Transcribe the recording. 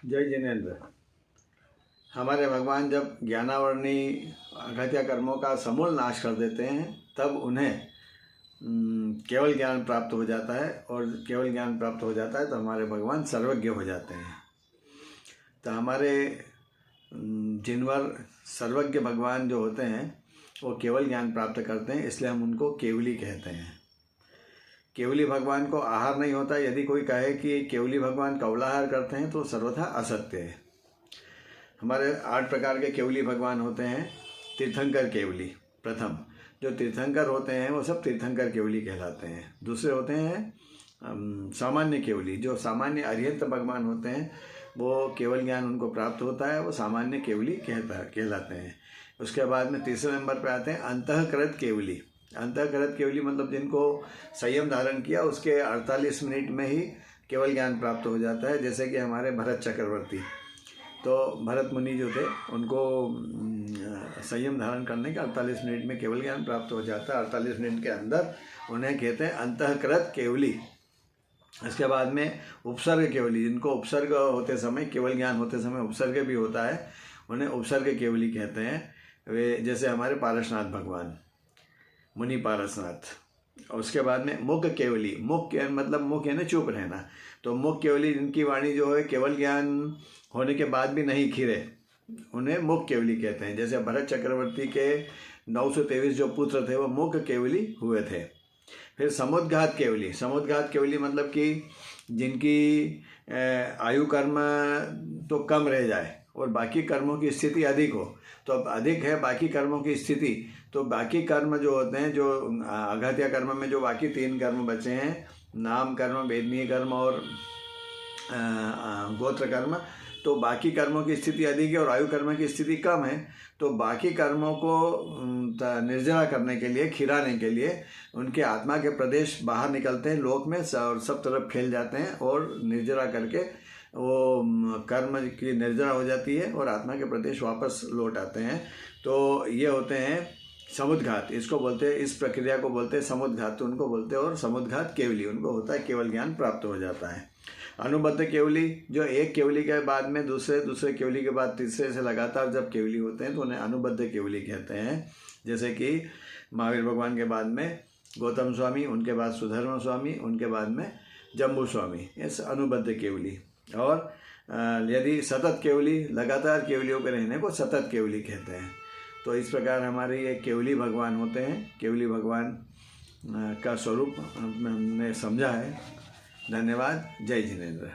जय जिनेन्द्र। हमारे भगवान जब ज्ञानावर्णी अगत्या कर्मों का समूल नाश कर देते हैं तब उन्हें केवल ज्ञान प्राप्त हो जाता है, और केवल ज्ञान प्राप्त हो जाता है तो हमारे भगवान सर्वज्ञ हो जाते हैं। तो हमारे जिनवर सर्वज्ञ भगवान जो होते हैं वो केवल ज्ञान प्राप्त करते हैं, इसलिए हम उनको केवली कहते हैं। केवली भगवान को आहार नहीं होता। यदि कोई कहे कि केवली भगवान कौलाहार करते हैं तो सर्वथा असत्य है। हमारे 8 प्रकार के केवली भगवान होते हैं। तीर्थंकर केवली प्रथम, जो तीर्थंकर होते हैं वो सब तीर्थंकर केवली कहलाते हैं। दूसरे होते हैं सामान्य केवली, जो सामान्य अरिहंत भगवान होते हैं वो केवल ज्ञान उनको प्राप्त होता है, वो सामान्य केवली कहलाते हैं। उसके बाद में तीसरे नंबर पे आते हैं अंतःकृत केवली। अंतःकृत केवली मतलब जिनको संयम धारण किया उसके 48 मिनट में ही केवल ज्ञान प्राप्त हो जाता है। जैसे कि हमारे भरत चक्रवर्ती, तो भरत मुनि जो थे उनको संयम धारण करने के 48 मिनट में केवल ज्ञान प्राप्त हो जाता है। 48 मिनट के अंदर उन्हें कहते हैं अंतःकृत केवली। इसके बाद में उपसर्ग केवली, जिनको उपसर्ग होते समय, केवल ज्ञान होते समय उपसर्ग भी होता है, उन्हें उपसर्ग केवली कहते हैं। वे जैसे हमारे पारसनाथ भगवान, मुनि पारसनाथ। और उसके बाद में मुख केवली, मुख मतलब मुख है ना चुप रहना, तो मुख केवली जिनकी वाणी जो है केवल ज्ञान होने के बाद भी नहीं खिरे, उन्हें मुख केवली कहते हैं। जैसे भरत चक्रवर्ती के 923 जो पुत्र थे वो मुख केवली हुए थे। फिर समुद्घात केवली, समुद्घात केवली मतलब कि जिनकी आयु कर्म तो कम रह जाए और बाकी कर्मों की स्थिति अधिक हो, तो अब अधिक है बाकी कर्मों की स्थिति, तो बाकी कर्म जो होते हैं, जो अगत्या कर्म में जो बाकी 3 कर्म बचे हैं, नाम कर्म, वेदनीय कर्म और गोत्र कर्म, तो बाकी कर्मों की स्थिति अधिक है और आयु कर्म की स्थिति कम है। तो बाकी कर्मों को निर्जरा करने के लिए, खिराने के लिए उनके आत्मा के प्रदेश बाहर निकलते हैं लोक में और सब तरफ फैल जाते हैं, और निर्जरा करके वो कर्म की निर्जरा हो जाती है और आत्मा के प्रदेश वापस लौट आते हैं। तो ये होते हैं समुद्घात, इसको बोलते हैं, इस प्रक्रिया को बोलते हैं समुद्घात, उनको बोलते हैं। और समुद्घात केवली, उनको होता है केवल ज्ञान प्राप्त हो जाता है। अनुबद्ध केवली, जो एक केवली के बाद में दूसरे केवली के बाद तीसरे से लगातार जब केवली होते हैं तो उन्हें अनुबद्ध केवली कहते हैं। जैसे कि महावीर भगवान के बाद में गौतम स्वामी, उनके बाद सुधर्म स्वामी, उनके बाद में जम्बू स्वामी, ये अनुबद्ध केवली। और यदि सतत केवली, लगातार केवलियों के रहने को सतत केवली कहते हैं। तो इस प्रकार हमारे ये केवली भगवान होते हैं। केवली भगवान का स्वरूप हमने समझा है। धन्यवाद। जय जिनेन्द्र।